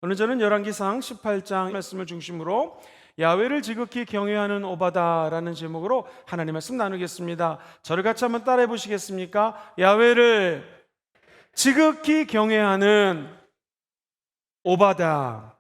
오늘 저는 열왕기상 18장 말씀을 중심으로 야훼를 지극히 경외하는 오바다라는 제목으로 하나님 말씀 나누겠습니다. 저를 같이 한번 따라해 보시겠습니까? 야훼를 지극히 경외하는 오바다.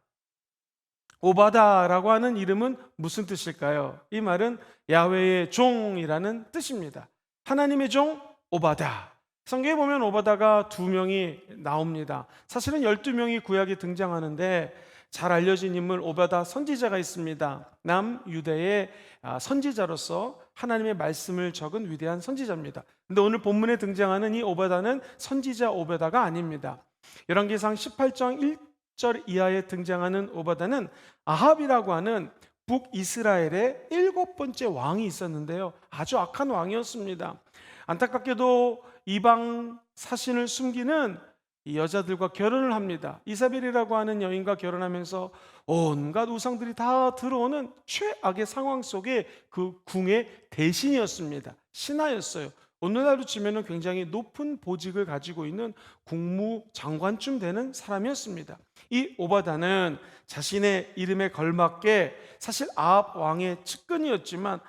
오바다라고 하는 이름은 무슨 뜻일까요? 이 말은 야훼의 종이라는 뜻입니다. 하나님의 종 오바다. 성경에 보면 오바다가 2명이 나옵니다. 사실은 12명이 구약에 등장하는데 잘 알려진 인물 오바다 선지자가 있습니다. 남유대의 선지자로서 하나님의 말씀을 적은 위대한 선지자입니다. 근데 오늘 본문에 등장하는 이 오바다는 선지자 오바다가 아닙니다. 열왕기상 18장 1절 이하에 등장하는 오바다는 아합이라고 하는 북이스라엘의 7번째 왕이 있었는데요. 아주 악한 왕이었습니다. 안타깝게도 이방 사신을 숨기는 이 여자들과 결혼을 합니다. 이사벨이라고 하는 여인과 결혼하면서 온갖 우상들이 다 들어오는 최악의 상황 속에 그 궁의 대신이었습니다. 신하였어요. 오늘날로 치면 굉장히 높은 보직을 가지고 있는 국무장관쯤 되는 사람이었습니다. 이 오바다는 자신의 이름에 걸맞게 사실 아합 왕의 측근이었지만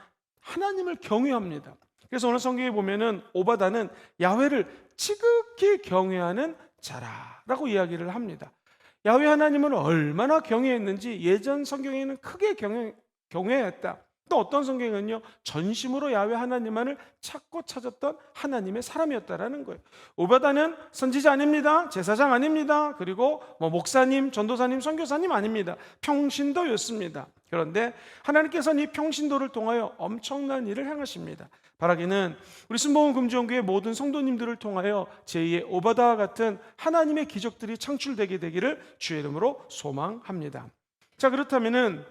하나님을 경외합니다. 그래서 오늘 성경에 보면은 오바다는 야훼를 지극히 경외하는 자라라고 이야기를 합니다. 야훼 하나님을 얼마나 경외했는지 예전 성경에는 크게 경외했다. 또 어떤 성경은요, 전심으로 야훼 하나님만을 찾고 찾았던 하나님의 사람이었다라는 거예요. 오바다는 선지자 아닙니다. 제사장 아닙니다. 그리고 목사님, 전도사님, 선교사님 아닙니다. 평신도였습니다. 그런데 하나님께서는 이 평신도를 통하여 엄청난 일을 행하십니다. 바라기는 우리 순복음 금주교회 모든 성도님들을 통하여 제2의 오바다와 같은 하나님의 기적들이 창출되게 되기를 주의 이름으로 소망합니다. 자, 그렇다면은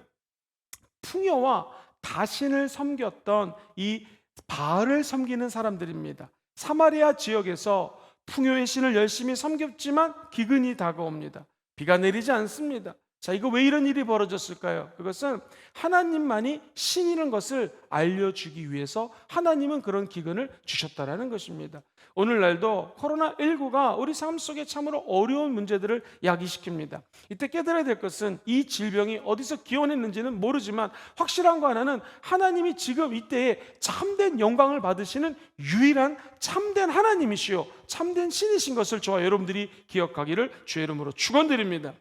풍요와 다신을 섬겼던 이 바알을 섬기는 사람들입니다. 사마리아 지역에서 풍요의 신을 열심히 섬겼지만 기근이 다가옵니다. 비가 내리지 않습니다. 자, 이거 왜 이런 일이 벌어졌을까요? 그것은 하나님만이 신이라는 것을 알려주기 위해서 하나님은 그런 기근을 주셨다라는 것입니다. 오늘날도 코로나19가 우리 삶 속에 참으로 어려운 문제들을 야기시킵니다. 이때 깨달아야 될 것은 이 질병이 어디서 기원했는지는 모르지만 확실한 거 하나는 하나님이 지금 이때에 참된 영광을 받으시는 유일한 참된 하나님이시요 참된 신이신 것을 저와 여러분들이 기억하기를 주의 이름으로 축원드립니다.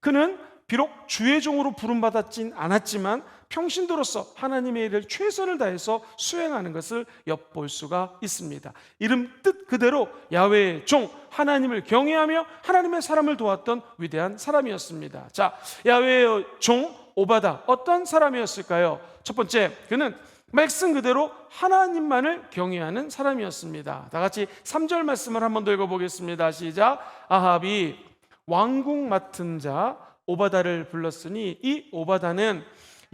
그는 비록 주의 종으로 부름받았진 않았지만 평신도로서 하나님의 일을 최선을 다해서 수행하는 것을 엿볼 수가 있습니다. 이름 뜻 그대로 야훼의 종, 하나님을 경외하며 하나님의 사람을 도왔던 위대한 사람이었습니다. 자, 야훼의 종 오바다 어떤 사람이었을까요? 첫 번째, 그는 말씀 그대로 하나님만을 경외하는 사람이었습니다. 다 같이 3절 말씀을 한번 더 읽어보겠습니다. 시작. 아합이 왕궁 맡은 자 오바다를 불렀으니 이 오바다는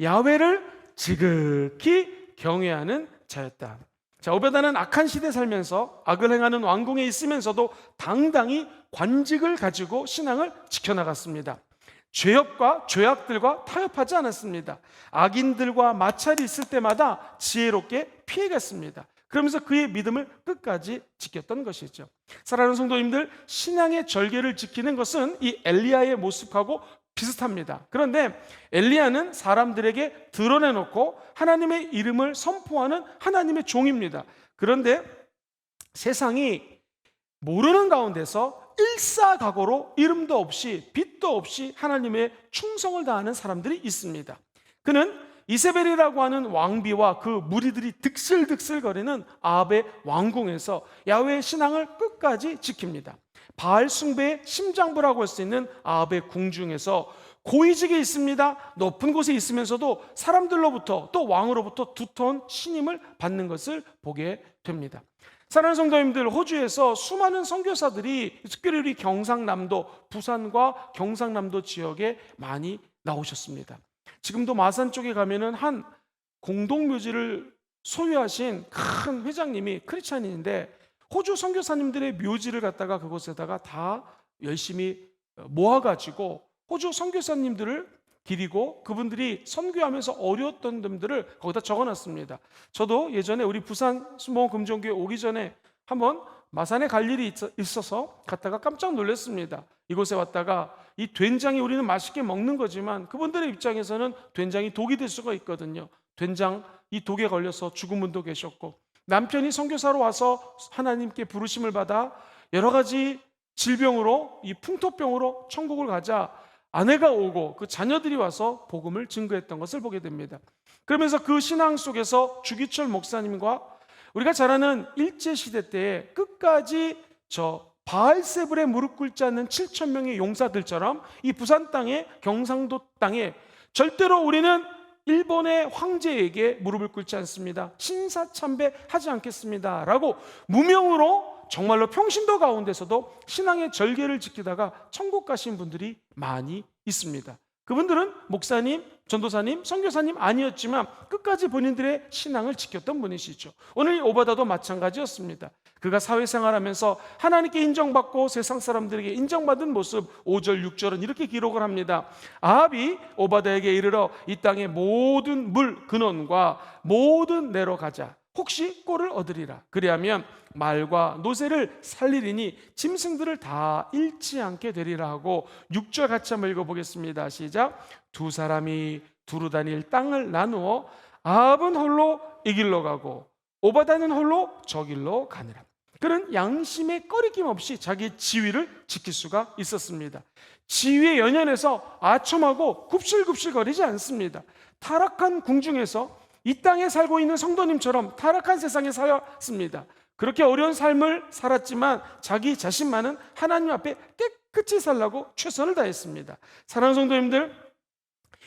야훼를 지극히 경외하는 자였다. 자, 오바다는 악한 시대에 살면서 악을 행하는 왕궁에 있으면서도 당당히 관직을 가지고 신앙을 지켜나갔습니다. 죄업과 죄악들과 타협하지 않았습니다. 악인들과 마찰이 있을 때마다 지혜롭게 피해갔습니다. 그러면서 그의 믿음을 끝까지 지켰던 것이죠. 사랑하는 성도님들, 신앙의 절개를 지키는 것은 이 엘리야의 모습하고 비슷합니다. 그런데 엘리야는 사람들에게 드러내놓고 하나님의 이름을 선포하는 하나님의 종입니다. 그런데 세상이 모르는 가운데서 일사각오로 이름도 없이 빛도 없이 하나님의 충성을 다하는 사람들이 있습니다. 그는 이세벨이라고 하는 왕비와 그 무리들이 득실득실거리는 아합의 왕궁에서 야훼의 신앙을 끝까지 지킵니다. 바알 숭배의 심장부라고 할 수 있는 아합의 궁중에서 고위직에 있습니다. 높은 곳에 있으면서도 사람들로부터 또 왕으로부터 두터운 신임을 받는 것을 보게 됩니다. 사랑하는 성도님들, 호주에서 수많은 선교사들이 특별히 우리 경상남도, 부산과 경상남도 지역에 많이 나오셨습니다. 지금도 마산 쪽에 가면은 한 공동묘지를 소유하신 큰 회장님이 크리스찬인데 호주 선교사님들의 묘지를 갖다가 그곳에다가 다 열심히 모아가지고 호주 선교사님들을 기리고 그분들이 선교하면서 어려웠던 점들을 거기다 적어놨습니다. 저도 예전에 우리 부산 순복음 금종교회 오기 전에 한번 마산에 갈 일이 있어서 갔다가 깜짝 놀랐습니다. 이곳에 왔다가 이 된장이 우리는 맛있게 먹는 거지만 그분들의 입장에서는 된장이 독이 될 수가 있거든요. 된장 이 독에 걸려서 죽은 분도 계셨고, 남편이 선교사로 와서 하나님께 부르심을 받아 여러 가지 질병으로, 이 풍토병으로 천국을 가자 아내가 오고 그 자녀들이 와서 복음을 증거했던 것을 보게 됩니다. 그러면서 그 신앙 속에서 주기철 목사님과 우리가 잘 아는 일제시대 때에 끝까지 바알세불에 무릎 꿇지 않는 7천 명의 용사들처럼 이 부산 땅에, 경상도 땅에 절대로 우리는 일본의 황제에게 무릎을 꿇지 않습니다, 신사참배하지 않겠습니다 라고 무명으로 정말로 평신도 가운데서도 신앙의 절개를 지키다가 천국 가신 분들이 많이 있습니다. 그분들은 목사님, 전도사님, 선교사님 아니었지만 끝까지 본인들의 신앙을 지켰던 분이시죠. 오늘 오바다도 마찬가지였습니다. 그가 사회생활하면서 하나님께 인정받고 세상 사람들에게 인정받은 모습, 5절, 6절은 이렇게 기록을 합니다. 아합이 오바다에게 이르러 이 땅의 모든 물 근원과 모든 내로 가자. 혹시 꼴을 얻으리라. 그리하면 말과 노새를 살리리니 짐승들을 다 잃지 않게 되리라 하고, 6절 같이 한번 읽어보겠습니다. 시작. 두 사람이 두루 다닐 땅을 나누어 아합은 홀로 이 길로 가고 오바다는 홀로 저 길로 가니라. 그는 양심에 꺼리낌 없이 자기 지위를 지킬 수가 있었습니다. 지위에 연연해서 아첨하고 굽실굽실거리지 않습니다. 타락한 궁중에서 이 땅에 살고 있는 성도님처럼 타락한 세상에 살았습니다. 그렇게 어려운 삶을 살았지만 자기 자신만은 하나님 앞에 깨끗이 살라고 최선을 다했습니다. 사랑하는 성도님들,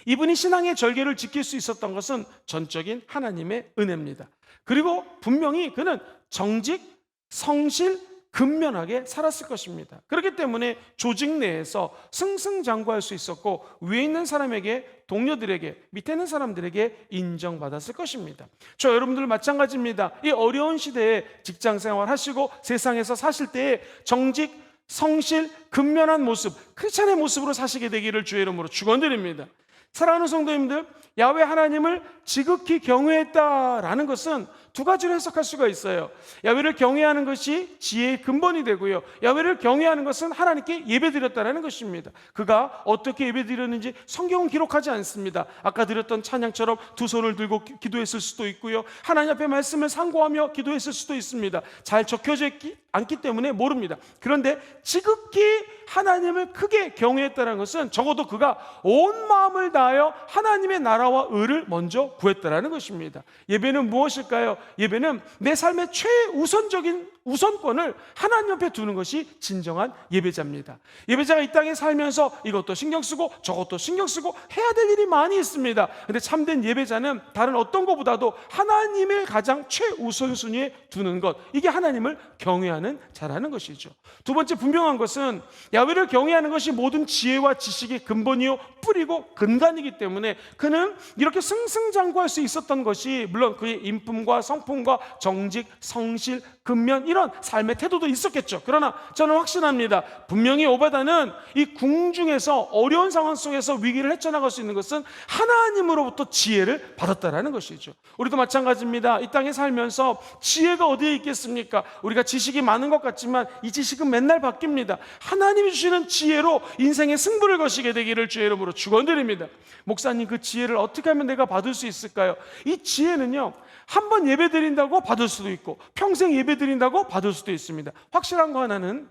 이분이 신앙의 절개를 지킬 수 있었던 것은 전적인 하나님의 은혜입니다. 그리고 분명히 그는 정직, 성실, 근면하게 살았을 것입니다. 그렇기 때문에 조직 내에서 승승장구할 수 있었고, 위에 있는 사람에게, 동료들에게, 밑에 있는 사람들에게 인정받았을 것입니다. 저 여러분들 마찬가지입니다. 이 어려운 시대에 직장생활 하시고 세상에서 사실 때에 정직, 성실, 근면한 모습, 크리스찬의 모습으로 사시게 되기를 주의 이름으로 축원드립니다. 사랑하는 성도님들, 야훼 하나님을 지극히 경외했다라는 것은 두 가지로 해석할 수가 있어요. 야훼를 경외하는 것이 지혜의 근본이 되고요, 야훼를 경외하는 것은 하나님께 예배드렸다는 것입니다. 그가 어떻게 예배드렸는지 성경은 기록하지 않습니다. 아까 드렸던 찬양처럼 두 손을 들고 기도했을 수도 있고요, 하나님 앞에 말씀을 상고하며 기도했을 수도 있습니다. 잘 적혀져 있지 않기 때문에 모릅니다. 그런데 지극히 하나님을 크게 경외했다는 것은 적어도 그가 온 마음을 다하여 하나님의 나라와 의를 먼저 구했다는 것입니다. 예배는 무엇일까요? 예배는 내 삶의 최우선적인 우선권을 하나님 앞에 두는 것이 진정한 예배자입니다. 예배자가 이 땅에 살면서 이것도 신경 쓰고 저것도 신경 쓰고 해야 될 일이 많이 있습니다. 그런데 참된 예배자는 다른 어떤 것보다도 하나님을 가장 최우선순위에 두는 것, 이게 하나님을 경외하는 자라는 것이죠. 두 번째 분명한 것은 야훼를 경외하는 것이 모든 지혜와 지식의 근본이요 뿌리고 근간이기 때문에 그는 이렇게 승승장구할 수 있었던 것이, 물론 그의 인품과 성품과 정직, 성실, 근면, 이런 삶의 태도도 있었겠죠. 그러나 저는 확신합니다. 분명히 오바다는 이 궁중에서 어려운 상황 속에서 위기를 헤쳐나갈 수 있는 것은 하나님으로부터 지혜를 받았다라는 것이죠. 우리도 마찬가지입니다. 이 땅에 살면서 지혜가 어디에 있겠습니까? 우리가 지식이 많은 것 같지만 이 지식은 맨날 바뀝니다. 하나님이 주시는 지혜로 인생의 승부를 거시게 되기를 주의 이름으로 축원드립니다. 목사님, 그 지혜를 어떻게 하면 내가 받을 수 있을까요? 이 지혜는요, 한 번 예배 드린다고 받을 수도 있고 평생 예배 드린다고 받을 수도 있습니다. 확실한 거 하나는,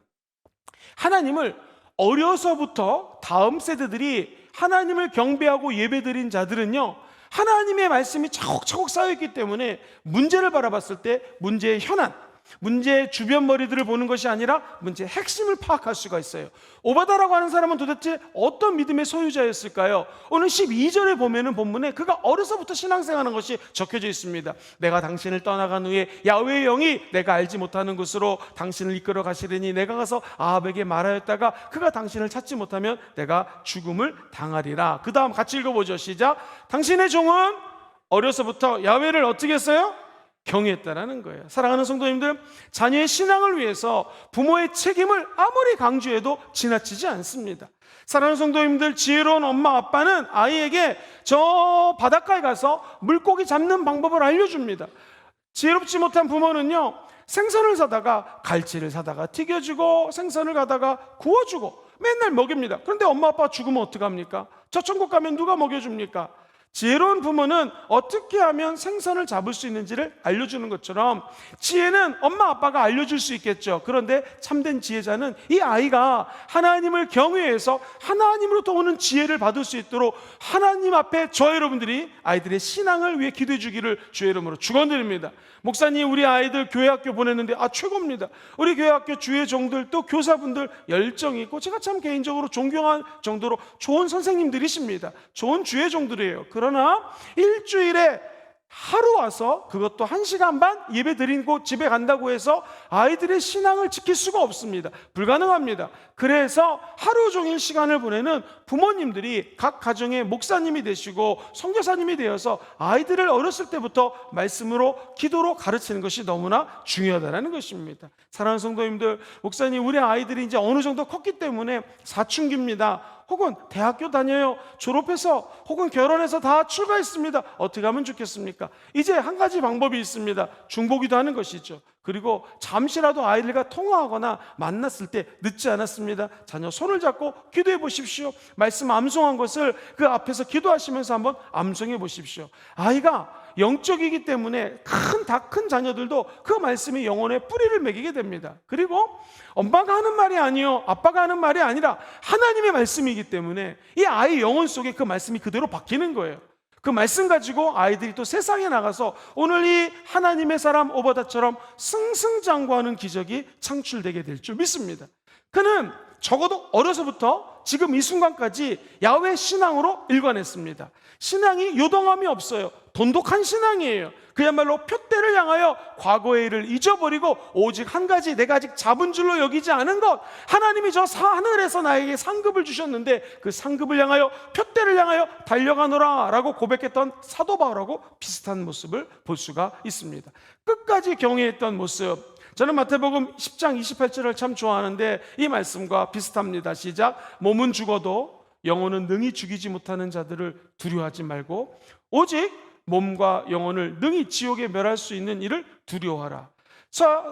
하나님을 어려서부터 다음 세대들이 하나님을 경배하고 예배 드린 자들은요, 하나님의 말씀이 차곡차곡 쌓여있기 때문에 문제를 바라봤을 때 문제의 현안, 문제의 주변 머리들을 보는 것이 아니라 문제의 핵심을 파악할 수가 있어요. 오바다라고 하는 사람은 도대체 어떤 믿음의 소유자였을까요? 오늘 12절에 보면은 본문에 그가 어려서부터 신앙생활하는 것이 적혀져 있습니다. 내가 당신을 떠나간 후에 야훼의 영이 내가 알지 못하는 곳으로 당신을 이끌어 가시리니 내가 가서 아합에게 말하였다가 그가 당신을 찾지 못하면 내가 죽음을 당하리라. 그 다음 같이 읽어보죠. 시작. 당신의 종은 어려서부터 야훼를 어떻게 했어요? 경외했다라는 거예요. 사랑하는 성도님들, 자녀의 신앙을 위해서 부모의 책임을 아무리 강조해도 지나치지 않습니다. 사랑하는 성도님들, 지혜로운 엄마 아빠는 아이에게 저 바닷가에 가서 물고기 잡는 방법을 알려줍니다. 지혜롭지 못한 부모는요, 생선을 사다가 갈치를 사다가 튀겨주고 생선을 가다가 구워주고 맨날 먹입니다. 그런데 엄마 아빠가 죽으면 어떡합니까? 저 천국 가면 누가 먹여줍니까? 지혜로운 부모는 어떻게 하면 생선을 잡을 수 있는지를 알려주는 것처럼 지혜는 엄마 아빠가 알려줄 수 있겠죠. 그런데 참된 지혜자는 이 아이가 하나님을 경외해서 하나님으로부터 오는 지혜를 받을 수 있도록 하나님 앞에 저 여러분들이 아이들의 신앙을 위해 기도해 주기를 주의 이름으로 축원드립니다. 목사님, 우리 아이들 교회학교 보냈는데 최고입니다. 우리 교회학교 주의 종들 또 교사분들 열정이 있고 제가 참 개인적으로 존경할 정도로 좋은 선생님들이십니다. 좋은 주의 종들이에요. 그러나 일주일에 하루 와서 그것도 1시간 반 예배 드리고 집에 간다고 해서 아이들의 신앙을 지킬 수가 없습니다. 불가능합니다. 그래서 하루 종일 시간을 보내는 부모님들이 각 가정의 목사님이 되시고 선교사님이 되어서 아이들을 어렸을 때부터 말씀으로 기도로 가르치는 것이 너무나 중요하다는 것입니다. 사랑하는 성도님들, 목사님, 우리 아이들이 이제 어느 정도 컸기 때문에 사춘기입니다. 혹은 대학교 다녀요. 졸업해서 혹은 결혼해서 다 출가했습니다. 어떻게 하면 좋겠습니까? 이제 한 가지 방법이 있습니다. 중보기도 하는 것이죠. 그리고 잠시라도 아이들과 통화하거나 만났을 때 늦지 않았습니다. 자녀 손을 잡고 기도해 보십시오. 말씀 암송한 것을 그 앞에서 기도하시면서 한번 암송해 보십시오. 아이가 영적이기 때문에 큰 자녀들도 그 말씀이 영혼에 뿌리를 매기게 됩니다. 그리고 엄마가 하는 말이 아니요, 아빠가 하는 말이 아니라 하나님의 말씀이기 때문에 이 아이 영혼 속에 그 말씀이 그대로 박히는 거예요. 그 말씀 가지고 아이들이 또 세상에 나가서 오늘 이 하나님의 사람 오바다처럼 승승장구하는 기적이 창출되게 될 줄 믿습니다. 그는 적어도 어려서부터 지금 이 순간까지 야훼 신앙으로 일관했습니다. 신앙이 요동함이 없어요. 돈독한 신앙이에요. 그야말로 표대를 향하여 과거의 일을 잊어버리고 오직 한 가지, 내가 아직 잡은 줄로 여기지 않은 것, 하나님이 저 하늘에서 나에게 상급을 주셨는데 그 상급을 향하여, 표대를 향하여 달려가노라 라고 고백했던 사도 바울하고 비슷한 모습을 볼 수가 있습니다. 끝까지 경외했던 모습. 저는 마태복음 10장 28절을 참 좋아하는데 이 말씀과 비슷합니다. 시작. 몸은 죽어도 영혼은 능히 죽이지 못하는 자들을 두려워하지 말고 오직 몸과 영혼을 능히 지옥에 멸할 수 있는 일을 두려워하라.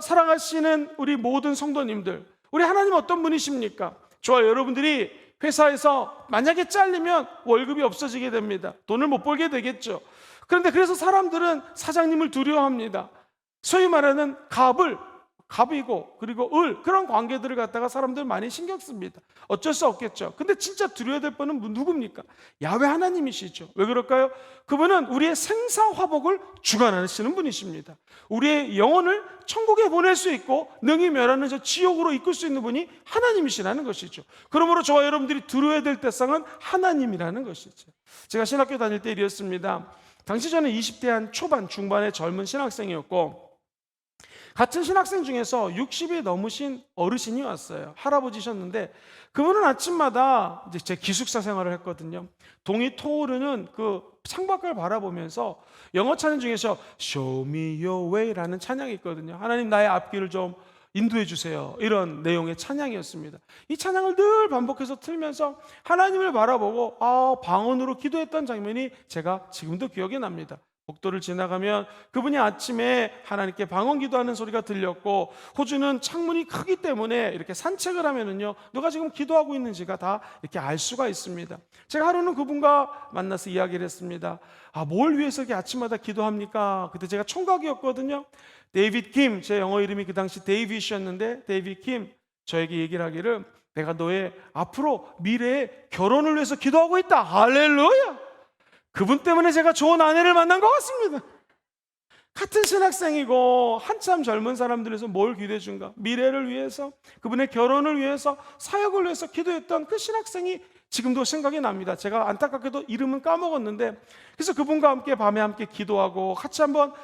사랑하시는 우리 모든 성도님들, 우리 하나님 어떤 분이십니까? 저와 여러분들이 회사에서 만약에 잘리면 월급이 없어지게 됩니다. 돈을 못 벌게 되겠죠. 그런데 그래서 사람들은 사장님을 두려워합니다. 소위 말하는 갑이고 그리고 그런 관계들을 갖다가 사람들 많이 신경 씁니다. 어쩔 수 없겠죠. 근데 진짜 두려워야 될 분은 누굽니까? 야훼 하나님이시죠. 왜 그럴까요? 그분은 우리의 생사화복을 주관하시는 분이십니다. 우리의 영혼을 천국에 보낼 수 있고 능히 멸하는 저 지옥으로 이끌 수 있는 분이 하나님이시라는 것이죠. 그러므로 저와 여러분들이 두려워야 될 대상은 하나님이라는 것이죠. 제가 신학교 다닐 때 일이었습니다. 당시 저는 20대 한 초반 중반의 젊은 신학생이었고 같은 신학생 중에서 60이 넘으신 어르신이 왔어요. 할아버지셨는데 그분은 아침마다 이제 제 기숙사 생활을 했거든요. 동이 터오르는 그 창밖을 바라보면서 영어 찬양 중에서 Show me your way라는 찬양이 있거든요. 하나님 나의 앞길을 좀 인도해 주세요. 이런 내용의 찬양이었습니다. 이 찬양을 늘 반복해서 틀면서 하나님을 바라보고 방언으로 기도했던 장면이 제가 지금도 기억이 납니다. 복도를 지나가면 그분이 아침에 하나님께 방언 기도하는 소리가 들렸고 호주는 창문이 크기 때문에 이렇게 산책을 하면은요 누가 지금 기도하고 있는지가 다 이렇게 알 수가 있습니다. 제가 하루는 그분과 만나서 이야기를 했습니다. 뭘 위해서 이렇게 아침마다 기도합니까? 그때 제가 총각이었거든요. 데이빗 킴, 제 영어 이름이 그 당시 데이빗이었는데 데이빗 킴 저에게 얘기를 하기를 내가 너의 앞으로 미래의 결혼을 위해서 기도하고 있다. 할렐루야. 그분 때문에 제가 좋은 아내를 만난 것 같습니다. 같은 신학생이고 한참 젊은 사람들에서 뭘 기도해 준가? 미래를 위해서, 그분의 결혼을 위해서, 사역을 위해서 기도했던 그 신학생이 지금도 생각이 납니다. 제가 안타깝게도 이름은 까먹었는데 그래서 그분과 함께 밤에 함께 기도하고 같이 한번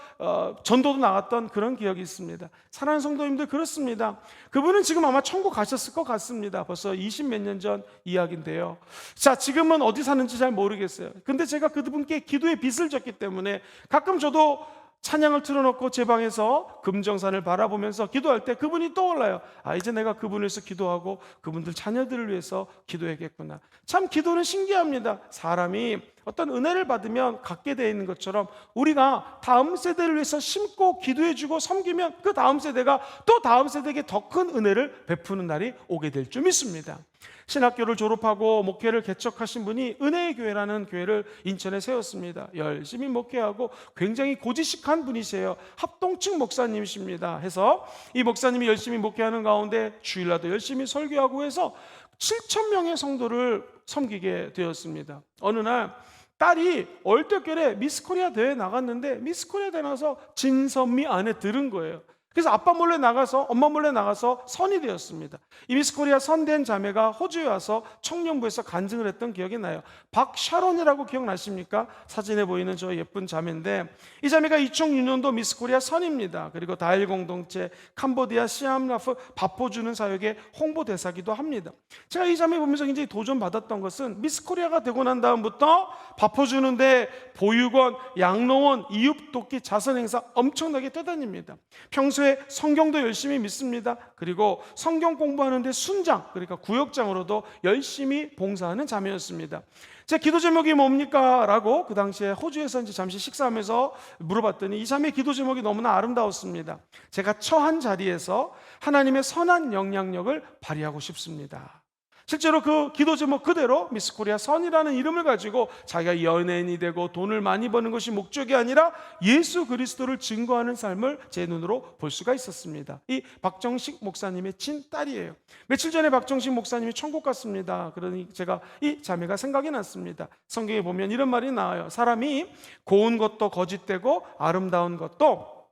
전도도 나갔던 그런 기억이 있습니다. 사랑하는 성도님들, 그렇습니다. 그분은 지금 아마 천국 가셨을 것 같습니다. 벌써 20몇 년 전 이야기인데요. 자, 지금은 어디 사는지 잘 모르겠어요. 근데 제가 그분께 기도의 빚을 졌기 때문에 가끔 저도 찬양을 틀어놓고 제 방에서 금정산을 바라보면서 기도할 때 그분이 떠올라요. 이제 내가 그분을 위해서 기도하고 그분들 자녀들을 위해서 기도해야겠구나. 참 기도는 신기합니다. 사람이 어떤 은혜를 받으면 갖게 되어 있는 것처럼 우리가 다음 세대를 위해서 심고 기도해주고 섬기면 그 다음 세대가 또 다음 세대에게 더 큰 은혜를 베푸는 날이 오게 될 줄 믿습니다. 신학교를 졸업하고 목회를 개척하신 분이 은혜의 교회라는 교회를 인천에 세웠습니다. 열심히 목회하고 굉장히 고지식한 분이세요. 합동측 목사님이십니다. 해서 이 목사님이 열심히 목회하는 가운데 주일날도 열심히 설교하고 해서 7,000명의 성도를 섬기게 되었습니다. 어느 날 딸이 얼떨결에 미스코리아 대회에 나갔는데 미스코리아 대회 나가서 진선미 안에 들은 거예요. 그래서 아빠 몰래 나가서 엄마 몰래 나가서 선이 되었습니다. 이 미스코리아 선된 자매가 호주에 와서 청년부에서 간증을 했던 기억이 나요. 박샤론이라고 기억나십니까? 사진에 보이는 저 예쁜 자매인데 이 자매가 2006년도 미스코리아 선입니다. 그리고 다일 공동체, 캄보디아, 시암라프, 밥포 주는 사역의 홍보대사기도 합니다. 제가 이 자매 보면서 굉장히 도전받았던 것은 미스코리아가 되고 난 다음부터 밥포 주는데 보육원, 양로원, 이웃돕기, 자선행사 엄청나게 떠다닙니다. 평소에 성경도 열심히 믿습니다. 그리고 성경 공부하는데 순장, 그러니까 구역장으로도 열심히 봉사하는 자매였습니다. 제 기도 제목이 뭡니까? 라고 그 당시에 호주에서 이제 잠시 식사하면서 물어봤더니 이 자매의 기도 제목이 너무나 아름다웠습니다. 제가 처한 자리에서 하나님의 선한 영향력을 발휘하고 싶습니다. 실제로 그 기도 제목 그대로 미스코리아 선이라는 이름을 가지고 자기가 연예인이 되고 돈을 많이 버는 것이 목적이 아니라 예수 그리스도를 증거하는 삶을 제 눈으로 볼 수가 있었습니다. 이 박정식 목사님의 친딸이에요. 며칠 전에 박정식 목사님이 천국 갔습니다. 그러니 제가 이 자매가 생각이 났습니다. 성경에 보면 이런 말이 나와요. 사람이 고운 것도 거짓되고 아름다운 것도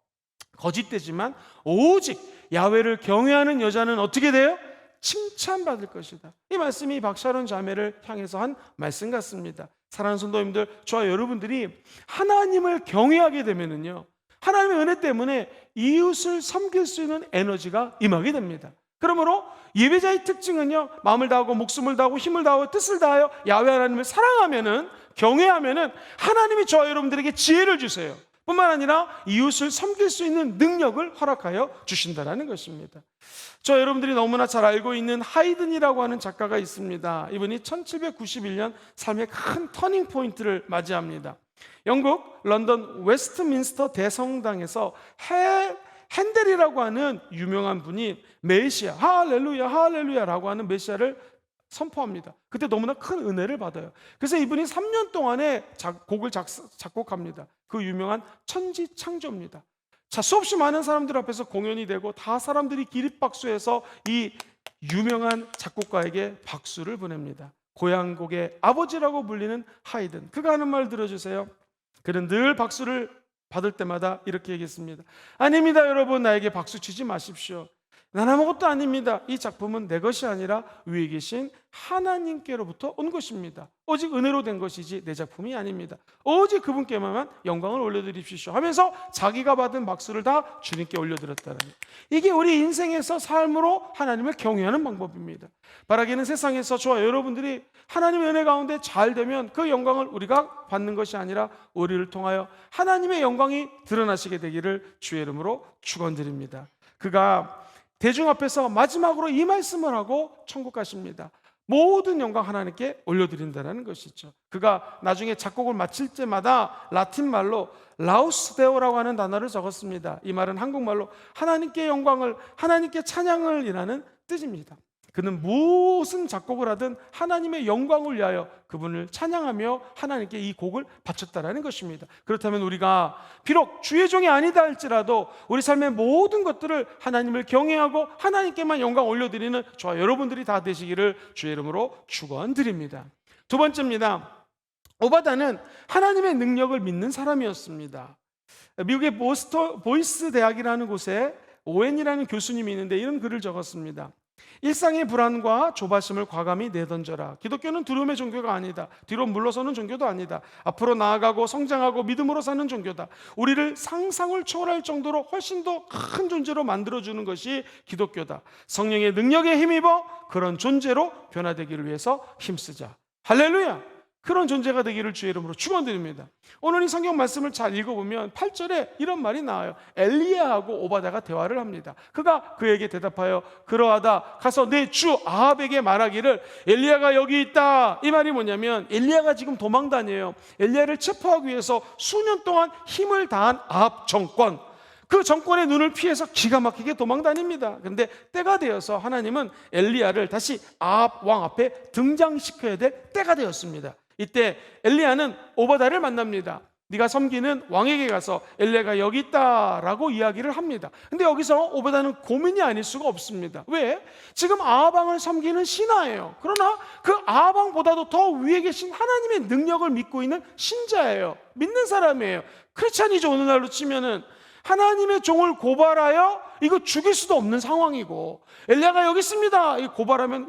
거짓되지만 오직 야훼를 경외하는 여자는 어떻게 돼요? 칭찬받을 것이다. 이 말씀이 박샤론 자매를 향해서 한 말씀 같습니다. 사랑하는 성도님들, 저와 여러분들이 하나님을 경외하게 되면은요, 하나님의 은혜 때문에 이웃을 섬길 수 있는 에너지가 임하게 됩니다. 그러므로 예배자의 특징은요, 마음을 다하고 목숨을 다하고 힘을 다하고 뜻을 다하여 야훼 하나님을 사랑하면은, 경외하면은 하나님이 저와 여러분들에게 지혜를 주세요. 뿐만 아니라 이웃을 섬길 수 있는 능력을 허락하여 주신다는 것입니다. 저 여러분들이 너무나 잘 알고 있는 하이든이라고 하는 작가가 있습니다. 이분이 1791년 삶의 큰 터닝 포인트를 맞이합니다. 영국 런던 웨스트민스터 대성당에서 핸델이라고 하는 유명한 분이 메시아, 할렐루야 할렐루야라고 하는 메시아를 선포합니다. 그때 너무나 큰 은혜를 받아요. 그래서 이분이 3년 동안에 곡을 작곡합니다. 그 유명한 천지창조입니다. 자, 수없이 많은 사람들 앞에서 공연이 되고 다 사람들이 기립박수해서 이 유명한 작곡가에게 박수를 보냅니다. 고향곡의 아버지라고 불리는 하이든, 그가 하는 말 들어주세요. 그는 늘 박수를 받을 때마다 이렇게 얘기했습니다. 아닙니다 여러분, 나에게 박수 치지 마십시오. 난 아무것도 아닙니다. 이 작품은 내 것이 아니라 위에 계신 하나님께로부터 온 것입니다. 오직 은혜로 된 것이지 내 작품이 아닙니다. 오직 그분께만 영광을 올려드립시오 하면서 자기가 받은 박수를 다 주님께 올려드렸다는 거예요. 이게 우리 인생에서 삶으로 하나님을 경외하는 방법입니다. 바라기는 세상에서 저와 여러분들이 하나님의 은혜 가운데 잘 되면 그 영광을 우리가 받는 것이 아니라 우리를 통하여 하나님의 영광이 드러나시게 되기를 주의 이름으로 축원드립니다. 그가 대중 앞에서 마지막으로 이 말씀을 하고 천국 가십니다. 모든 영광 하나님께 올려드린다는 것이죠. 그가 나중에 작곡을 마칠 때마다 라틴 말로 라우스데오라고 하는 단어를 적었습니다. 이 말은 한국말로 하나님께 영광을, 하나님께 찬양을 이라는 뜻입니다. 그는 무슨 작곡을 하든 하나님의 영광을 위하여 그분을 찬양하며 하나님께 이 곡을 바쳤다라는 것입니다. 그렇다면 우리가 비록 주의 종이 아니다 할지라도 우리 삶의 모든 것들을 하나님을 경외하고 하나님께만 영광 올려드리는 저와 여러분들이 다 되시기를 주의 이름으로 축원드립니다. 두 번째입니다. 오바다는 하나님의 능력을 믿는 사람이었습니다. 미국의 보이스 대학이라는 곳에 오웬이라는 교수님이 있는데 이런 글을 적었습니다. 일상의 불안과 조바심을 과감히 내던져라. 기독교는 두려움의 종교가 아니다. 뒤로 물러서는 종교도 아니다. 앞으로 나아가고 성장하고 믿음으로 사는 종교다. 우리를 상상을 초월할 정도로 훨씬 더 큰 존재로 만들어주는 것이 기독교다. 성령의 능력에 힘입어 그런 존재로 변화되기를 위해서 힘쓰자. 할렐루야! 그런 존재가 되기를 주의 이름으로 축원드립니다. 오늘 이 성경 말씀을 잘 읽어보면 8절에 이런 말이 나와요. 엘리야하고 오바다가 대화를 합니다. 그가 그에게 대답하여 그러하다 가서 내 주 아합에게 말하기를 엘리야가 여기 있다. 이 말이 뭐냐면 엘리야가 지금 도망 다녀요. 엘리야를 체포하기 위해서 수년 동안 힘을 다한 아합 정권, 그 정권의 눈을 피해서 기가 막히게 도망 다닙니다. 그런데 때가 되어서 하나님은 엘리야를 다시 아합 왕 앞에 등장시켜야 될 때가 되었습니다. 이때 엘리야는 오바다를 만납니다. 네가 섬기는 왕에게 가서 엘리야가 여기 있다라고 이야기를 합니다. 근데 여기서 오바다는 고민이 아닐 수가 없습니다. 왜? 지금 아합왕을 섬기는 신하예요. 그러나 그 아합왕보다도 더 위에 계신 하나님의 능력을 믿고 있는 신자예요. 믿는 사람이에요. 크리스찬이죠. 오늘날로 치면은 하나님의 종을 고발하여 이거 죽일 수도 없는 상황이고, 엘리야가 여기 있습니다. 이 고발하면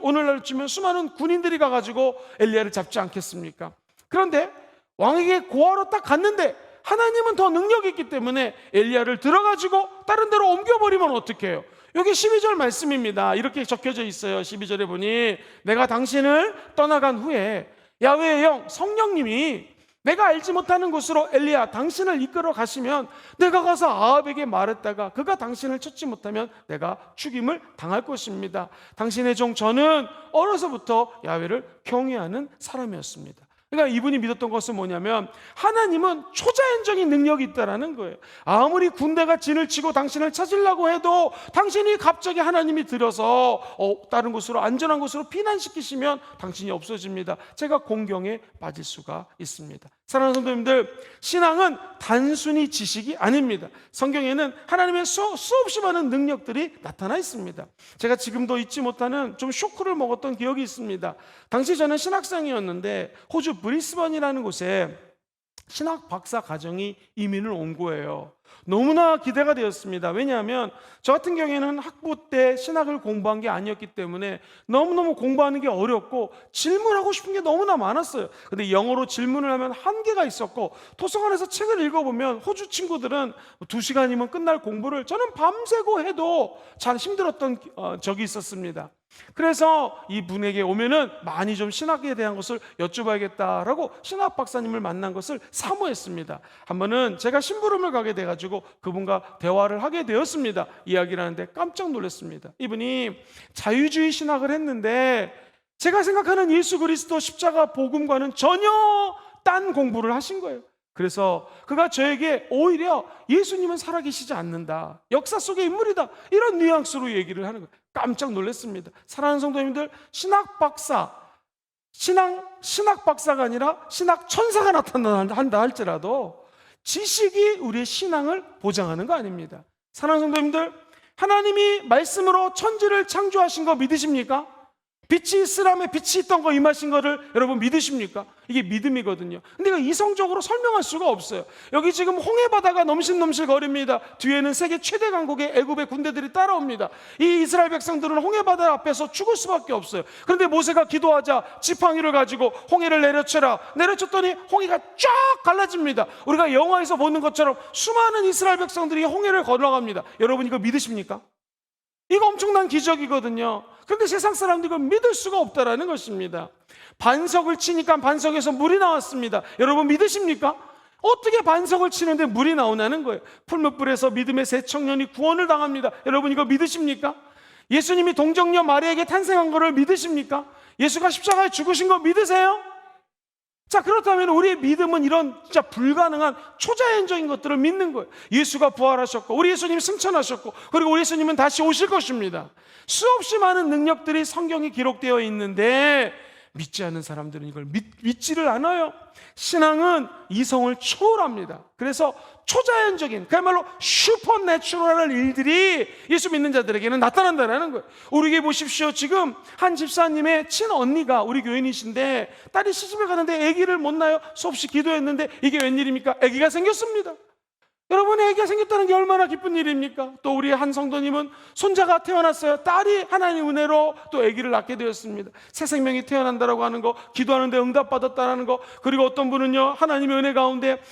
오늘날로 치면 수많은 군인들이 가가지고 엘리야를 잡지 않겠습니까? 그런데 왕에게 고하러 딱 갔는데 하나님은 더 능력이 있기 때문에 엘리야를 들어가지고 다른 데로 옮겨버리면 어떻게 해요? 여기 12절 말씀입니다. 이렇게 적혀져 있어요. 12절에 보니 내가 당신을 떠나간 후에 야훼의 영 성령님이 내가 알지 못하는 곳으로 엘리야 당신을 이끌어 가시면 내가 가서 아합에게 말했다가 그가 당신을 찾지 못하면 내가 죽임을 당할 것입니다. 당신의 종 저는 어려서부터 야훼를 경외하는 사람이었습니다. 그러니까 이분이 믿었던 것은 뭐냐면 하나님은 초자연적인 능력이 있다라는 거예요. 아무리 군대가 진을 치고 당신을 찾으려고 해도 당신이 갑자기 하나님이 들어서 다른 곳으로 안전한 곳으로 피난시키시면 당신이 없어집니다. 제가 공경에 빠질 수가 있습니다. 사랑하는 성도님들, 신앙은 단순히 지식이 아닙니다. 성경에는 하나님의 수없이 많은 능력들이 나타나 있습니다. 제가 지금도 잊지 못하는 좀 쇼크를 먹었던 기억이 있습니다. 당시 저는 신학생이었는데 호주 브리스번이라는 곳에 신학 박사 가정이 이민을 온 거예요. 너무나 기대가 되었습니다. 왜냐하면 저 같은 경우에는 학부 때 신학을 공부한 게 아니었기 때문에 너무너무 공부하는 게 어렵고 질문하고 싶은 게 너무나 많았어요. 근데 영어로 질문을 하면 한계가 있었고 도서관에서 책을 읽어보면 호주 친구들은 2시간이면 끝날 공부를 저는 밤새고 해도 잘 힘들었던 적이 있었습니다. 그래서 이분에게 오면은 많이 좀 신학에 대한 것을 여쭤봐야겠다라고 신학 박사님을 만난 것을 사모했습니다. 한 번은 제가 심부름을 가게 돼가지고 그분과 대화를 하게 되었습니다. 이야기를 하는데 깜짝 놀랐습니다. 이분이 자유주의 신학을 했는데 제가 생각하는 예수 그리스도 십자가 복음과는 전혀 딴 공부를 하신 거예요. 그래서 그가 저에게 오히려 예수님은 살아계시지 않는다, 역사 속의 인물이다, 이런 뉘앙스로 얘기를 하는 거예요. 깜짝 놀랐습니다. 사랑하는 성도님들, 신학 박사가 아니라 신학 천사가 나타난다 할지라도 지식이 우리의 신앙을 보장하는 거 아닙니다. 사랑하는 성도님들, 하나님이 말씀으로 천지를 창조하신 거 믿으십니까? 빛이 있으라며 빛이 있던 거 임하신 거를 여러분 믿으십니까? 이게 믿음이거든요. 근데 이거 이성적으로 설명할 수가 없어요. 여기 지금 홍해바다가 넘실넘실 거립니다. 뒤에는 세계 최대 강국의 애굽의 군대들이 따라옵니다. 이 이스라엘 백성들은 홍해바다 앞에서 죽을 수밖에 없어요. 그런데 모세가 기도하자 지팡이를 가지고 홍해를 내려쳐라. 내려쳤더니 홍해가 쫙 갈라집니다. 우리가 영화에서 보는 것처럼 수많은 이스라엘 백성들이 홍해를 건너갑니다. 여러분 이거 믿으십니까? 이거 엄청난 기적이거든요. 그런데 세상 사람들이 이걸 믿을 수가 없다라는 것입니다. 반석을 치니까 반석에서 물이 나왔습니다. 여러분 믿으십니까? 어떻게 반석을 치는데 물이 나오냐는 거예요. 풀무불에서 믿음의 새 청년이 구원을 당합니다. 여러분 이거 믿으십니까? 예수님이 동정녀 마리아에게 탄생한 것을 믿으십니까? 예수가 십자가에 죽으신 거 믿으세요? 자, 그렇다면 우리의 믿음은 이런 진짜 불가능한 초자연적인 것들을 믿는 거예요. 예수가 부활하셨고 우리 예수님 승천하셨고 그리고 우리 예수님은 다시 오실 것입니다. 수없이 많은 능력들이 성경에 기록되어 있는데 믿지 않는 사람들은 이걸 믿지를 않아요. 신앙은 이성을 초월합니다. 그래서 초자연적인 그야말로 슈퍼내추럴한 일들이 예수 믿는 자들에게는 나타난다는 거예요. 우리에게 보십시오. 지금 한 집사님의 친언니가 우리 교인이신데 딸이 시집을 가는데 아기를 못 낳아요. 수없이 기도했는데 이게 웬일입니까? 아기가 생겼습니다. 여러분, 애기가 생겼다는 게 얼마나 기쁜 일입니까? 또 우리 한 성도님은 손자가 태어났어요. 딸이 하나님 은혜로 또 아기를 낳게 되었습니다. 새 생명이 태어난다라고 하는 거, 기도하는데 응답받았다라는 거, 그리고 어떤 분은요, 하나님의 은혜 가운데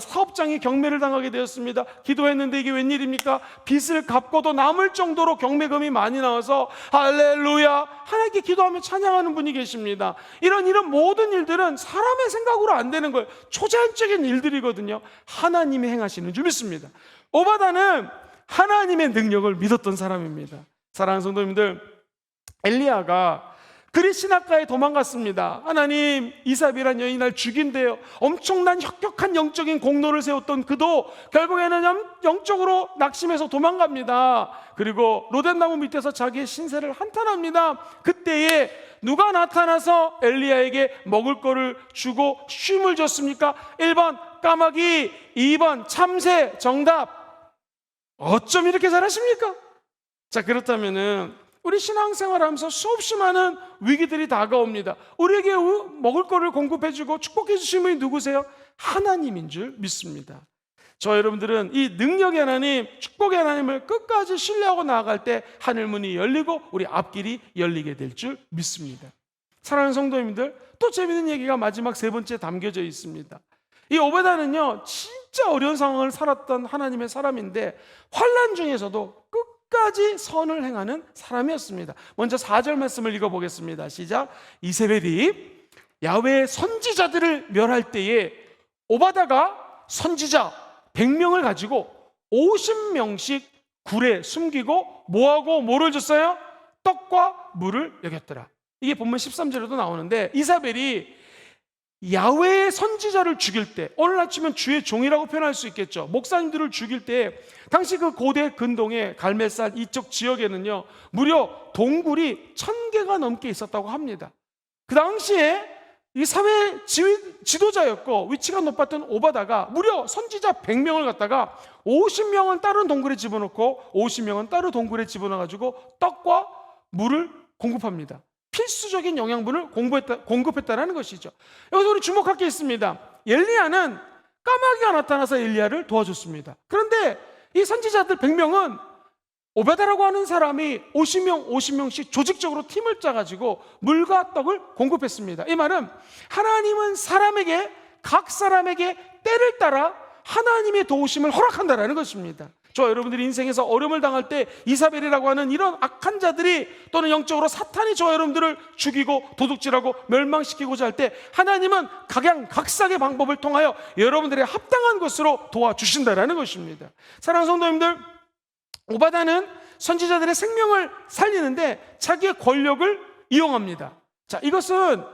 사업장이 경매를 당하게 되었습니다. 기도했는데 이게 웬일입니까? 빚을 갚고도 남을 정도로 경매금이 많이 나와서 할렐루야, 하나님께 기도하며 찬양하는 분이 계십니다. 이런 모든 일들은 사람의 생각으로 안 되는 거예요. 초자연적인 일들이거든요. 하나님이 행하시는 줄 믿습니다. 오바다는 하나님의 능력을 믿었던 사람입니다. 사랑하는 성도님들, 엘리야가 그리 시냇가에 도망갔습니다. 하나님, 이사벨이라는 여인이 날 죽인대요. 엄청난 혁혁한 영적인 공로를 세웠던 그도 결국에는 영적으로 낙심해서 도망갑니다. 그리고 로덴나무 밑에서 자기의 신세를 한탄합니다. 그때에 누가 나타나서 엘리야에게 먹을 거를 주고 쉼을 줬습니까? 1번 까마귀, 2번 참새. 정답. 어쩜 이렇게 잘하십니까? 자, 그렇다면은 우리 신앙생활 하면서 수없이 많은 위기들이 다가옵니다. 우리에게 먹을 거를 공급해주고 축복해 주신 분이 누구세요? 하나님인 줄 믿습니다. 저 여러분들은 이 능력의 하나님, 축복의 하나님을 끝까지 신뢰하고 나아갈 때 하늘문이 열리고 우리 앞길이 열리게 될 줄 믿습니다. 사랑하는 성도님들, 또 재미있는 얘기가 마지막 세 번째 담겨져 있습니다. 이 오베다는요, 진짜 어려운 상황을 살았던 하나님의 사람인데 환난 중에서도 끝까지 선을 행하는 사람이었습니다. 먼저 4절 말씀을 읽어보겠습니다. 시작. 이세벨이 야훼의 선지자들을 멸할 때에 오바다가 선지자 100명을 가지고 50명씩 굴에 숨기고 뭐하고 뭐를 줬어요? 떡과 물을 먹였더라. 이게 본문 13절에도 나오는데, 이사벨이 야훼의 선지자를 죽일 때, 오늘 아침은 주의 종이라고 표현할 수 있겠죠. 목사님들을 죽일 때 당시 그 고대 근동의 갈멜산 이쪽 지역에는요, 무려 동굴이 1000개가 넘게 있었다고 합니다. 그 당시에 이 사회 지도자였고 위치가 높았던 오바다가 무려 선지자 100명을 갖다가 50명은 다른 동굴에 집어넣고 50명은 다른 동굴에 집어넣어가지고 떡과 물을 공급합니다. 필수적인 영양분을 공급했다는 것이죠. 여기서 우리 주목할 게 있습니다. 엘리야는 까마귀가 나타나서 엘리야를 도와줬습니다. 그런데 이 선지자들 100명은 오베다라고 하는 사람이 50명씩 조직적으로 팀을 짜가지고 물과 떡을 공급했습니다. 이 말은 하나님은 각 사람에게 때를 따라 하나님의 도우심을 허락한다라는 것입니다. 저 여러분들이 인생에서 어려움을 당할 때 이사벨이라고 하는 이런 악한 자들이, 또는 영적으로 사탄이 저 여러분들을 죽이고 도둑질하고 멸망시키고자 할 때 하나님은 각양각색의 방법을 통하여 여러분들의 합당한 것으로 도와주신다라는 것입니다. 사랑하는 성도님들, 오바다는 선지자들의 생명을 살리는데 자기의 권력을 이용합니다. 자, 이것은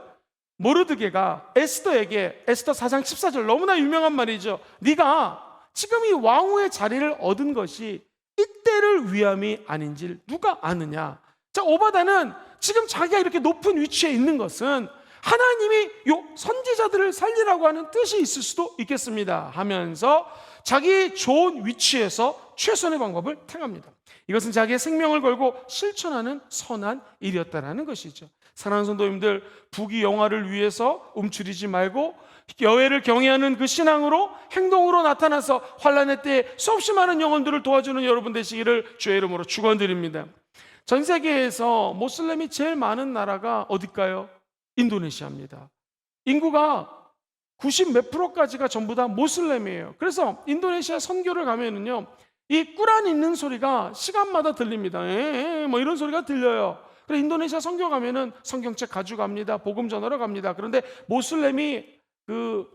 모르드게가 에스더에게, 에스더 4장 14절 너무나 유명한 말이죠. 네가 지금 이 왕후의 자리를 얻은 것이 이때를 위함이 아닌지 누가 아느냐. 자, 오바다는 지금 자기가 이렇게 높은 위치에 있는 것은 하나님이 요 선지자들을 살리라고 하는 뜻이 있을 수도 있겠습니다 하면서 자기 좋은 위치에서 최선의 방법을 택합니다. 이것은 자기의 생명을 걸고 실천하는 선한 일이었다는 것이죠. 사랑하는 성도님들, 부귀영화를 위해서 움츠리지 말고 여호와를 경외하는 그 신앙으로, 행동으로 나타나서 환난의 때에 수없이 많은 영혼들을 도와주는 여러분 되시기를 주의 이름으로 축원드립니다. 전 세계에서 모슬렘이 제일 많은 나라가 어딜까요? 인도네시아입니다. 인구가 90몇 프로까지가 전부 다 모슬렘이에요. 그래서 인도네시아 선교를 가면은요, 이 꾸란 읽는 소리가 시간마다 들립니다. 뭐 이런 소리가 들려요. 그래서 인도네시아 선교 가면은 성경책 가져갑니다. 복음 전하러 갑니다. 그런데 모슬렘이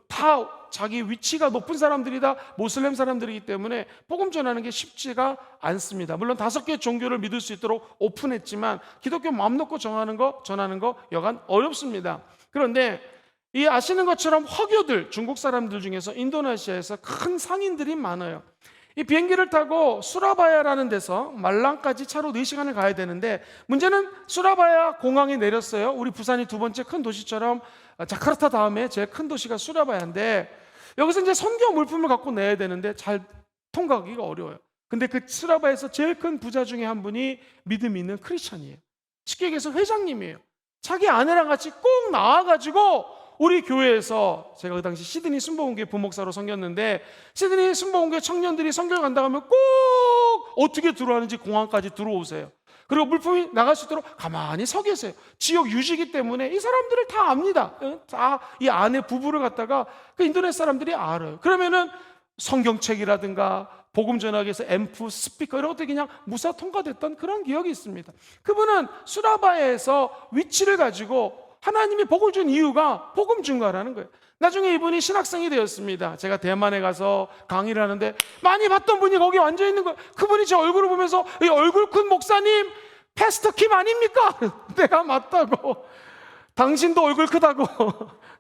다 자기 위치가 높은 사람들이 다 모슬렘 사람들이기 때문에 복음 전하는 게 쉽지가 않습니다. 물론 5개 종교를 믿을 수 있도록 오픈했지만 기독교 마음 놓고 전하는 거 여간 어렵습니다. 그런데 이 아시는 것처럼 화교들, 중국 사람들 중에서 인도네시아에서 큰 상인들이 많아요. 이 비행기를 타고 수라바야라는 데서 말랑까지 차로 4시간을 가야 되는데, 문제는 수라바야 공항에 내렸어요. 우리 부산이 두 번째 큰 도시처럼 자카르타 다음에 제일 큰 도시가 수라바야인데, 여기서 이제 선교 물품을 갖고 내야 되는데 잘 통과하기가 어려워요. 근데 그 수라바야에서 제일 큰 부자 중에 한 분이 믿음 있는 크리스찬이에요. 쉽게 얘기해서 회장님이에요. 자기 아내랑 같이 꼭 나와가지고 우리 교회에서 제가 그 당시 시드니 순복음교회 부목사로 섬겼는데, 시드니 순복음교회 청년들이 선교 간다고 하면 꼭 어떻게 들어가는지 공항까지 들어오세요. 그리고 물품이 나갈 수 있도록 가만히 서 계세요. 지역 유지이기 때문에 이 사람들을 다 압니다. 다 이 안에 부부를 갖다가 그 인도네시아 사람들이 알아요. 그러면은 성경책이라든가 복음 전하기 위해서 앰프, 스피커 이런 것들이 그냥 무사 통과됐던 그런 기억이 있습니다. 그분은 수라바야에서 위치를 가지고 하나님이 복을 준 이유가 복음 증거라는 거예요. 나중에 이분이 신학생이 되었습니다. 제가 대만에 가서 강의를 하는데 많이 봤던 분이 거기 앉아 있는 거예요. 그분이 제 얼굴을 보면서 이 얼굴 큰 목사님 패스터 킴 아닙니까? 내가 맞다고. 당신도 얼굴 크다고.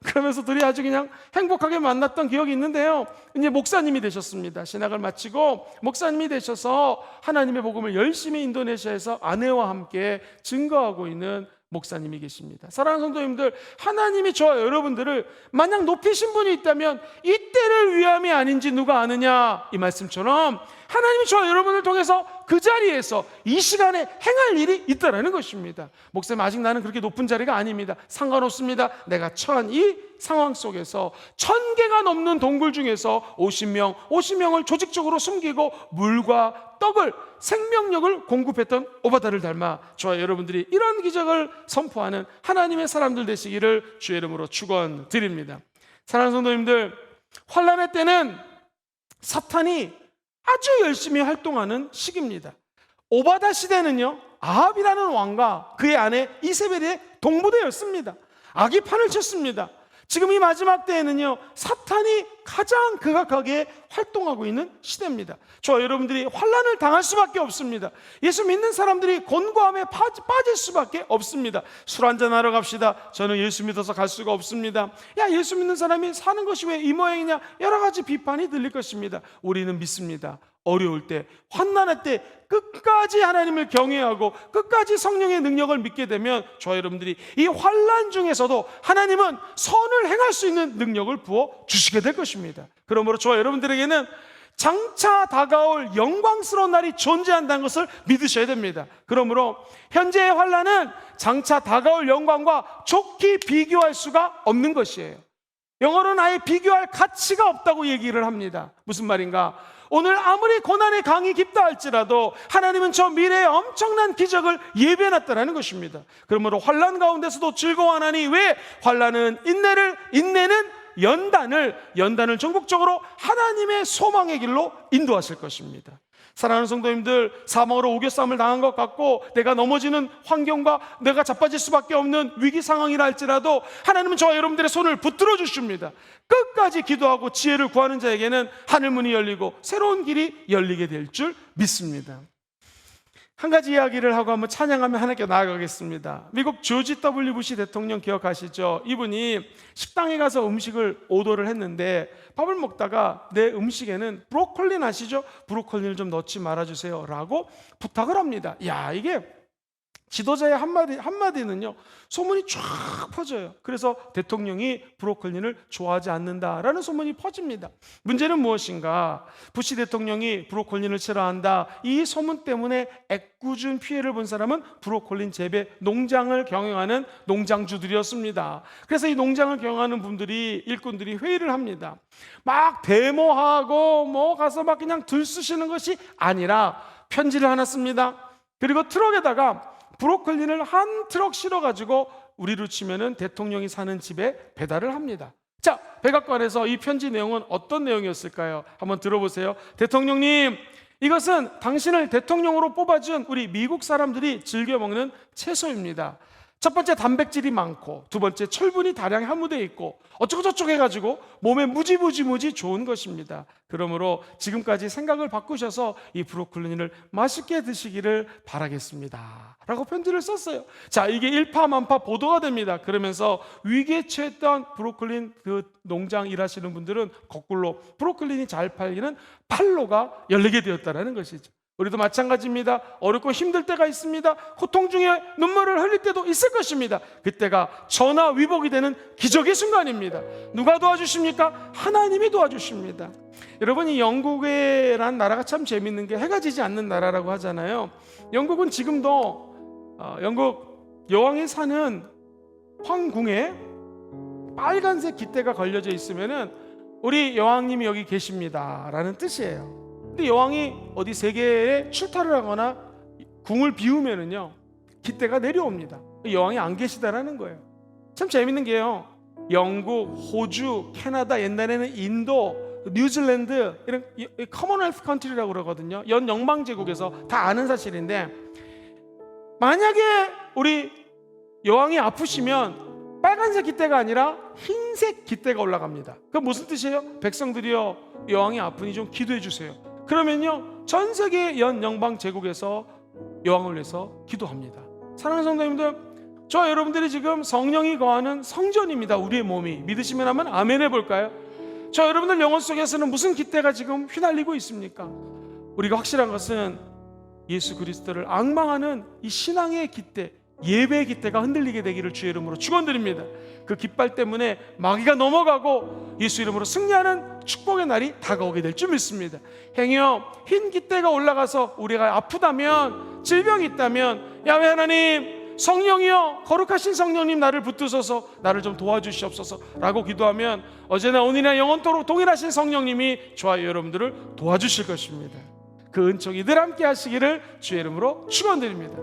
그러면서 둘이 아주 그냥 행복하게 만났던 기억이 있는데요. 이제 목사님이 되셨습니다. 신학을 마치고 목사님이 되셔서 하나님의 복음을 열심히 인도네시아에서 아내와 함께 증거하고 있는 목사님이 계십니다. 사랑하는 성도님들, 하나님이 저와 여러분들을 만약 높이신 분이 있다면 이때를 위함이 아닌지 누가 아느냐, 이 말씀처럼 하나님이 저와 여러분을 통해서 그 자리에서 이 시간에 행할 일이 있다라는 것입니다. 목사님, 아직 나는 그렇게 높은 자리가 아닙니다. 상관없습니다. 내가 처한 이 상황 속에서 1000개가 넘는 동굴 중에서 50명을 조직적으로 숨기고 물과 떡을, 생명력을 공급했던 오바다를 닮아 저와 여러분들이 이런 기적을 선포하는 하나님의 사람들 되시기를 주의 이름으로 축원드립니다. 사랑하는 성도님들, 환난의 때는 사탄이 아주 열심히 활동하는 시기입니다. 오바다 시대는요, 아합이라는 왕과 그의 아내 이세벨의 동부대였습니다. 악이 판을 쳤습니다. 지금 이 마지막 때에는요, 사탄이 가장 극악하게 활동하고 있는 시대입니다. 저와 여러분들이 환난을 당할 수밖에 없습니다. 예수 믿는 사람들이 곤고함에 빠질 수밖에 없습니다. 술 한잔하러 갑시다. 저는 예수 믿어서 갈 수가 없습니다. 야, 예수 믿는 사람이 사는 것이 왜 이 모양이냐, 여러 가지 비판이 들릴 것입니다. 우리는 믿습니다. 어려울 때, 환난할 때 끝까지 하나님을 경외하고 끝까지 성령의 능력을 믿게 되면 저와 여러분들이 이 환난 중에서도 하나님은 선을 행할 수 있는 능력을 부어 주시게 될 것입니다. 그러므로 저와 여러분들에게는 장차 다가올 영광스러운 날이 존재한다는 것을 믿으셔야 됩니다. 그러므로 현재의 환난은 장차 다가올 영광과 좋게 비교할 수가 없는 것이에요. 영어로는 아예 비교할 가치가 없다고 얘기를 합니다. 무슨 말인가? 오늘 아무리 고난의 강이 깊다 할지라도 하나님은 저 미래에 엄청난 기적을 예배해놨다는 것입니다. 그러므로 환난 가운데서도 즐거워하나니, 왜? 환난은 인내는 연단을 전국적으로 하나님의 소망의 길로 인도하실 것입니다. 사랑하는 성도님들, 사망으로 우겨싸움을 당한 것 같고 내가 넘어지는 환경과 내가 자빠질 수밖에 없는 위기 상황이라 할지라도 하나님은 저와 여러분들의 손을 붙들어 주십니다. 끝까지 기도하고 지혜를 구하는 자에게는 하늘문이 열리고 새로운 길이 열리게 될 줄 믿습니다. 한 가지 이야기를 하고 한번 찬양하며 하나님께 나아가겠습니다. 미국 조지 W 부시 대통령 기억하시죠? 이분이 식당에 가서 음식을 오더를 했는데 밥을 먹다가 내 음식에는 브로콜리 아시죠? 브로콜리를 좀 넣지 말아주세요 라고 부탁을 합니다. 야, 이게 지도자의 한마디는요, 소문이 쫙 퍼져요. 그래서 대통령이 브로콜리를 좋아하지 않는다라는 소문이 퍼집니다. 문제는 무엇인가? 부시 대통령이 브로콜리를 싫어한다, 이 소문 때문에 애꿎은 피해를 본 사람은 브로콜리 재배 농장을 경영하는 농장주들이었습니다. 그래서 이 농장을 경영하는 분들이, 일꾼들이 회의를 합니다. 막 데모하고 가서 막 그냥 들쑤시는 것이 아니라 편지를 하나 씁니다. 그리고 트럭에다가 브로콜리를 한 트럭 실어가지고 우리로 치면은 대통령이 사는 집에 배달을 합니다. 자, 백악관에서 이 편지 내용은 어떤 내용이었을까요? 한번 들어보세요. 대통령님, 이것은 당신을 대통령으로 뽑아준 우리 미국 사람들이 즐겨 먹는 채소입니다. 첫 번째, 단백질이 많고, 두 번째, 철분이 다량 함유되어 있고, 어쩌고저쩌고 해가지고 몸에 무지 좋은 것입니다. 그러므로 지금까지 생각을 바꾸셔서 이 브로콜리를 맛있게 드시기를 바라겠습니다 라고 편지를 썼어요. 자, 이게 일파만파 보도가 됩니다. 그러면서 위기에 처했던 브로콜리 그 농장 일하시는 분들은 거꾸로 브로콜리 잘 팔리는 판로가 열리게 되었다는 것이죠. 우리도 마찬가지입니다. 어렵고 힘들 때가 있습니다. 고통 중에 눈물을 흘릴 때도 있을 것입니다. 그때가 전화위복이 되는 기적의 순간입니다. 누가 도와주십니까? 하나님이 도와주십니다. 여러분, 이 영국이란 나라가 참 재밌는 게 해가 지지 않는 나라라고 하잖아요. 영국은 지금도 영국 여왕이 사는 황궁에 빨간색 깃대가 걸려져 있으면은 우리 여왕님이 여기 계십니다라는 뜻이에요. 근데 여왕이 어디 세계에 출타를 하거나 궁을 비우면은요, 깃대가 내려옵니다. 여왕이 안 계시다라는 거예요. 참 재밌는 게요, 영국, 호주, 캐나다, 옛날에는 인도, 뉴질랜드 이런 커먼웰스 컨트리라고 그러거든요. 연 영방 제국에서 다 아는 사실인데, 만약에 우리 여왕이 아프시면 빨간색 깃대가 아니라 흰색 깃대가 올라갑니다. 그건 무슨 뜻이에요? 백성들이여, 여왕이 아프니 좀 기도해 주세요. 그러면요, 전 세계 연 영방 제국에서 여왕을 위해서 기도합니다. 사랑하는 성도님들, 저 여러분들이 지금 성령이 거하는 성전입니다. 우리의 몸이. 믿으시면 한번 아멘 해볼까요? 저 여러분들 영혼 속에서는 무슨 깃대가 지금 휘날리고 있습니까? 우리가 확실한 것은 예수 그리스도를 앙망하는 이 신앙의 깃대, 예배의 깃대가 흔들리게 되기를 주의 이름으로 축원드립니다. 그 깃발 때문에 마귀가 넘어가고 예수 이름으로 승리하는 축복의 날이 다가오게 될 줄 믿습니다. 행여 흰 깃대가 올라가서 우리가 아프다면, 질병이 있다면, 야훼 하나님, 성령이여, 거룩하신 성령님 나를 붙드소서, 나를 좀 도와주시옵소서 라고 기도하면 어제나 오늘이나 영원토록 동일하신 성령님이 저와 여러분들을 도와주실 것입니다. 그 은총이 늘 함께 하시기를 주의 이름으로 축원드립니다.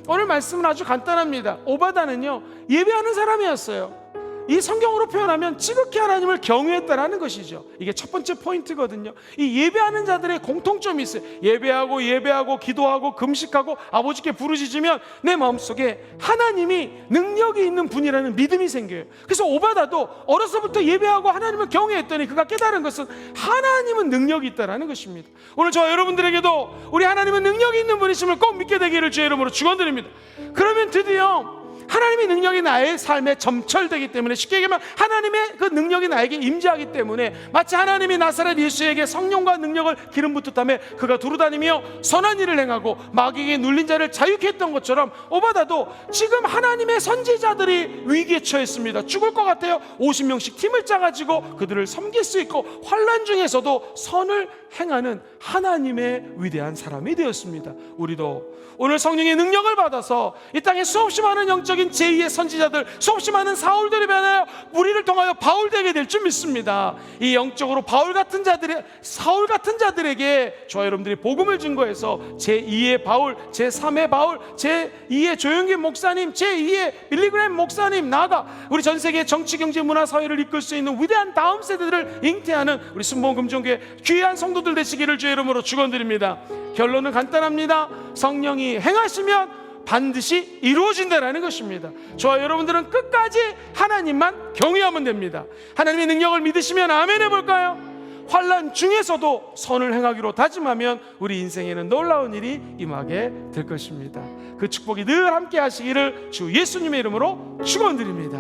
오늘 말씀은 아주 간단합니다. 오바다는요, 예배하는 사람이었어요. 이 성경으로 표현하면 지극히 하나님을 경외했다라는 것이죠. 이게 첫 번째 포인트거든요. 이 예배하는 자들의 공통점이 있어요. 예배하고 기도하고 금식하고 아버지께 부르짖으면 내 마음속에 하나님이 능력이 있는 분이라는 믿음이 생겨요. 그래서 오바다도 어려서부터 예배하고 하나님을 경외했더니 그가 깨달은 것은 하나님은 능력이 있다라는 것입니다. 오늘 저와 여러분들에게도 우리 하나님은 능력이 있는 분이심을 꼭 믿게 되기를 주의 이름으로 축원드립니다. 그러면 드디어 하나님의 능력이 나의 삶에 점철되기 때문에, 쉽게 얘기하면 하나님의 그 능력이 나에게 임재하기 때문에, 마치 하나님이 나사렛 예수에게 성령과 능력을 기름 붓듯하며 그가 두루다니며 선한 일을 행하고 마귀에게 눌린 자를 자유케 했던 것처럼, 오바다도 지금 하나님의 선지자들이 위기에 처했습니다. 죽을 것 같아요. 50명씩 팀을 짜가지고 그들을 섬길 수 있고 환난 중에서도 선을 행하는 하나님의 위대한 사람이 되었습니다. 우리도 오늘 성령의 능력을 받아서 이 땅에 수없이 많은 영적인 제2의 선지자들, 수없이 많은 사울들이 변하여 우리를 통하여 바울 되게 될 줄 믿습니다. 이 영적으로 사울 같은 자들에게 저와 여러분들이 복음을 증거해서 제2의 바울, 제3의 바울, 제2의 조영길 목사님, 제2의 빌리그램 목사님, 나아가 우리 전 세계 정치, 경제, 문화, 사회를 이끌 수 있는 위대한 다음 세대들을 잉태하는 우리 순복음 금종교회 귀한 성도들 되시기를 주의 이름으로 축원드립니다. 결론은 간단합니다. 성령이 행하시면 반드시 이루어진다라는 것입니다. 저와 여러분들은 끝까지 하나님만 경외하면 됩니다. 하나님의 능력을 믿으시면 아멘 해볼까요? 환난 중에서도 선을 행하기로 다짐하면 우리 인생에는 놀라운 일이 임하게 될 것입니다. 그 축복이 늘 함께 하시기를 주 예수님의 이름으로 축원드립니다.